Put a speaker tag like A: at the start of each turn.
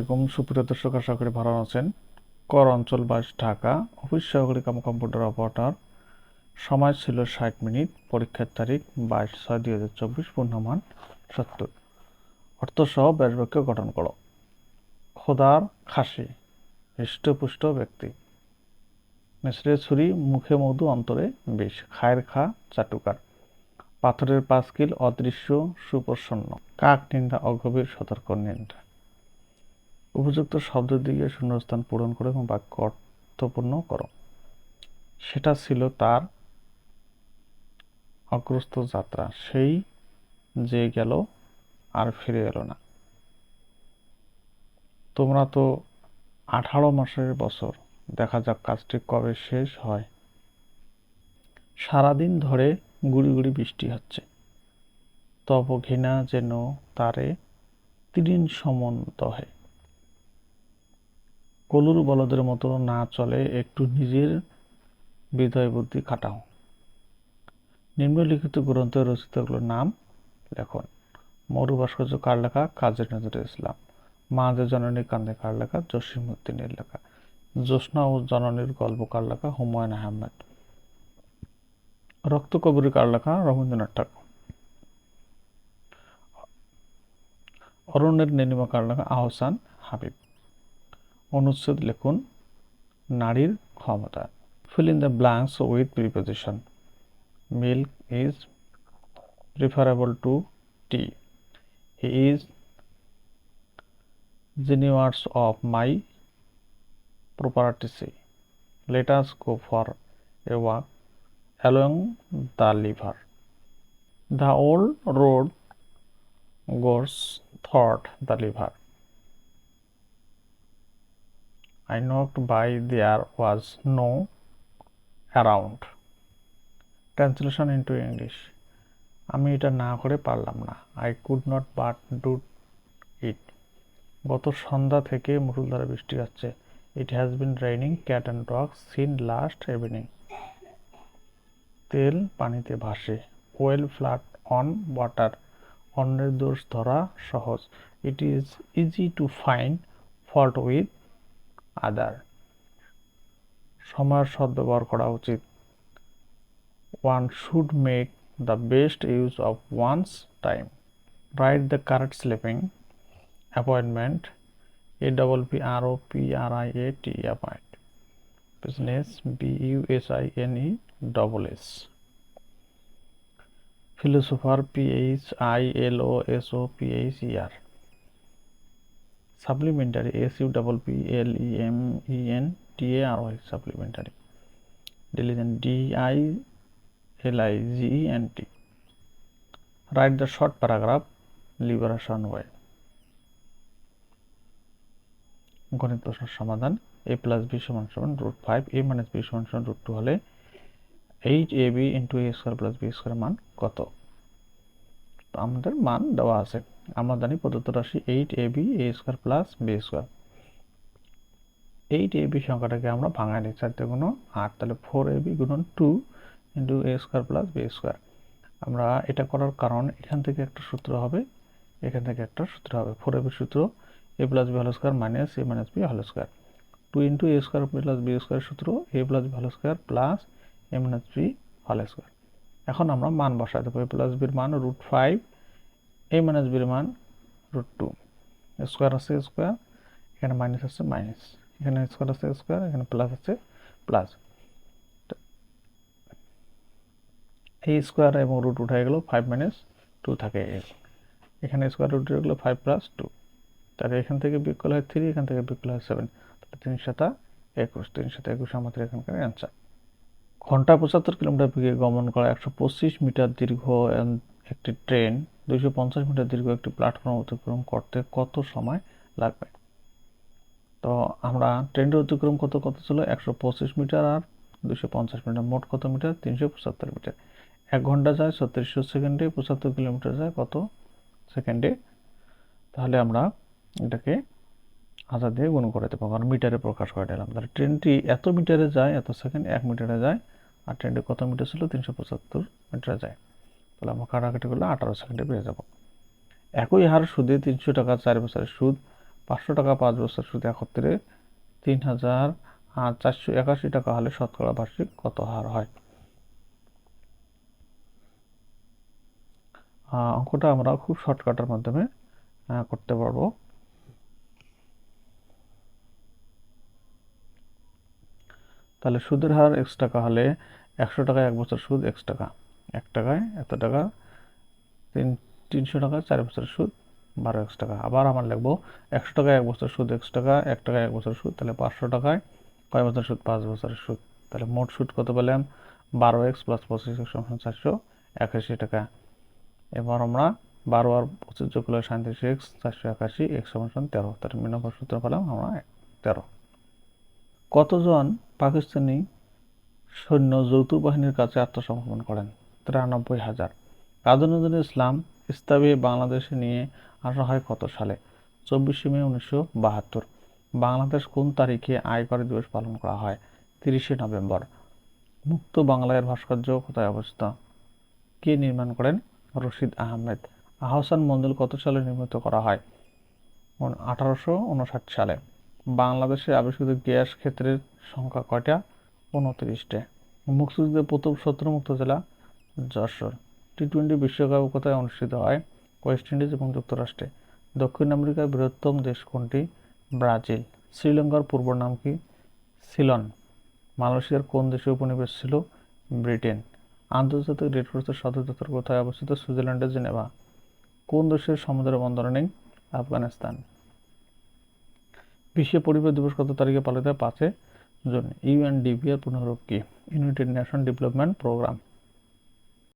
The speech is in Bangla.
A: আলাইকুম সুপ্রিয় দর্শক, আশা করি ভালো আছেন। কর অঞ্চল 22 ঢাকা, অফিস সহকারী কাম কম্পিউটার অপারেটর। সময় ছিল 60 মিনিট। পরীক্ষার তারিখ 22/6/2024। পূর্ণমান 70। অর্থ সহ ব্যাস বাক্য গঠন করো। খোদার খাসি, হৃষ্টপুষ্ট ব্যক্তি। মিশ্রে ছুরি, মুখে মধু, অন্তরে বিষ। খায়ের খা, চাটুকার। পাথরের পাঁচকিল, অদৃশ্য, সুপ্রসন্ন। কাক নিন্দা, অগভীর, সতর্ক নিন্দা। উপযুক্ত শব্দ দিয়ে শূন্যস্থান পূরণ করো এবং বাক্য অর্থপূর্ণ করো। সেটা ছিল তার অগ্রস্ত যাত্রা, সেই যে গেল আর ফিরে এলো না। তোমরা তো 18 মাসের বছর, দেখা যাক কাজটি কবে শেষ হয়। সারাদিন ধরে গুড়ি গুড়ি বৃষ্টি হচ্ছে, তব ঘৃণা যেন তারে তৃণ সমন দহে। কলুর বলদের মতো না চলে, একটু নিজের হৃদয় বুদ্ধি খাটাও। নিম্নলিখিত গ্রন্থে রচিতগুলোর নাম লেখন। মরু ভাস্কর্য কার লেখা? কাজী নজরুল ইসলাম। মা যে জননী কান্দে কার লেখা? জসীমউদ্দিনের লেখা। জ্যোৎস্না ও জননীর গল্প কার লেখা? হুমায়ুন আহমেদ। রক্ত কবরী কার লেখা? রবীন্দ্রনাথ ঠাকুর। অরণ্যের নীলিমা কার লেখা? আহসান হাবিব। অনুচ্ছেদ লিখুন। নারীর ক্ষমতা। fill in the blanks with preposition. Milk is preferable to tea. He is generous of my property. Let us go for a walk along the river. The old road goes toward the river. I knocked by, there was no around. Translation into English. আমি এটা না করে পারলাম না। I could not but do it. গত সন্ধ্যা থেকে মুষলধারে বৃষ্টি হচ্ছে। It has been raining cat and dog since last evening. তেল পানিতে ভাসে। Oil float on water. অন্যের দোষ ধরা সহজ। It is easy to find fault with other. সময়ের সদ্ব্যবহার করা উচিত। One should make the best use of one's time. Write the correct spelling. Appointment, APPROPRIAT, appoint. Business, BUSINESS. Philosopher, PHILOSOPHER. Supplementary, SUPPLEMENTARY. Supplementary. Diligent, DILIGENT. Write the short paragraph. Liberation way. গণিত প্রশ্নের সমাধান। a + b = √5, a - b = √2 হলে 8ab × a² + b² মান কত? তো আমাদের মান দেওয়া আছে। আমরা জানি প্রদত্ত রাশি 8ab a² + b²। 8ab সংখ্যাটাকে আমরা ভাঙাই নিই, 4 × 8, তাহলে 4ab × 2 × a² + b²। আমরা এটা করার কারণ, এখান থেকে একটা সূত্র হবে, এখান থেকে একটা সূত্র হবে। 4ab সূত্র a + b² - a - b²। 2 × a² + b² সূত্র a + b² + a - b²। এখন আমরা মান বসাই দেবো। a + b এর মান √5, a - b এর মান √2। স্কোয়ার আছে স্কোয়ার, এখানে মাইনাস আছে মাইনাস, এখানে স্কোয়ার আছে স্কোয়ার, এখানে প্লাস আছে প্লাস। এই স্কোয়ার এবং রুট উঠে গেল, 5 - 2 থাকে। এখানে স্কোয়ার রুট উঠে গেল 5 + 2, তাহলে এখান থেকে বিয়োগ করলে হয় 3, এখান থেকে বিয়োগ করলে হয় 7, তাহলে 3 × 7 = 21। 3 × 7 = 21 আমাদের এখানকার অ্যান্সার। ঘন্টায় 75 কিলোমিটার বেগে গমন করা 125 মিটার দীর্ঘ একটি ট্রেন 250 মিটার দীর্ঘ একটি প্ল্যাটফর্ম অতিক্রম করতে কত সময় লাগবে? তো আমরা ট্রেনটা অতিক্রম কত ছিল? 125 মিটার আর 250 মিটার, মোট কত মিটার? 375 মিটার। 1 ঘন্টা যায় 3600 সেকেন্ডে, 75 কিলোমিটার যায় কত সেকেন্ডে? তাহলে আমরা এটাকে 1000 দিয়ে গুণ করে দেবো, কারণ মিটারে প্রকাশ করে দিলাম। তাহলে ট্রেনটি এত মিটারে যায়, এত সেকেন্ড 1 মিটারে যায়, আর ট্রেনটি কত মিটার ছিল? 375 মিটারে যায়। তাহলে আমরা কাটাকাটি করলে 18 সেকেন্ডে পেয়ে যাব। একই হার সুদে 300 টাকা 4 বছরের সুদ 500 টাকা 5 বছর সুদ একত্রে 3,481 টাকা হলে শতকরা বার্ষিক কত হার হয়? অঙ্কটা আমরা খুব শর্টকাটের মাধ্যমে করতে পারবো। তাহলে সুদের হার x টাকা হলে 100 টাকা 1 বছর সুদ x টাকা, 1 টাকায় এত টাকা, 300 টাকা 4 বছরের সুদ 12 টাকা। আবার আমরা লিখবো 100 টাকা 1 বছর সুদ x টাকা, 1 টাকা 1 বছর সুদ, তাহলে 500 টাকায় কয় বছর সুদ? 5 বছরের সুদ। তাহলে মোট সুদ কত পেলাম? 12x + 25x = 481 টাকা। এবার আমরা 12 আর 25 যোগ করলে 37x, 481, x = 13। তাহলে মিনাফার সূত্র পেলাম আমরা 13। কতজন পাকিস্তানি সৈন্য যৌথ বাহিনীর কাছে আত্মসমর্পণ করেন? 93,000। কাজী নজরুল ইসলাম ইসলামী বাংলাদেশে নিয়ে আসা হয় কত সালে? 24শে মে 1972। বাংলাদেশ কোন তারিখে আয়কর দিবস পালন করা হয়? 30শে নভেম্বর। মুক্ত বাংলার ভাস্কর্য কোথায় অবস্থিত? কে নির্মাণ করেন? রশিদ আহমেদ। আহসান মঞ্জিল কত সালে নির্মিত করা হয়? 1859 সালে। বাংলাদেশে আবিষ্কৃত গ্যাস ক্ষেত্রের সংখ্যা কয়টা? 29টে। মুক্তিযুদ্ধের প্রথম শত্রুমুক্ত জেলা? যশোর। টি-20 বিশ্বকাপ কোথায় অনুষ্ঠিত হয়? ওয়েস্ট ইন্ডিজ এবং যুক্তরাষ্ট্রে। দক্ষিণ আমেরিকার বৃহত্তম দেশ কোনটি? ব্রাজিল। শ্রীলঙ্কার পূর্ব নাম কি? সিলন। মালয়েশিয়ার কোন দেশে উপনিবেশ ছিল? ব্রিটেন। আন্তর্জাতিক রেড ক্রসের সদর দপ্তর কোথায় অবস্থিত? সুইজারল্যান্ডের জেনেভা। কোন দেশের সমুদ্র বন্দর নেই? আফগানিস্তান। বিশ্ব পরিবেশ দিবস কত তারিখে পালিত হয়? 5 জুন। ইউএনডিপি এর পুনরূপ কি? United nation development programme.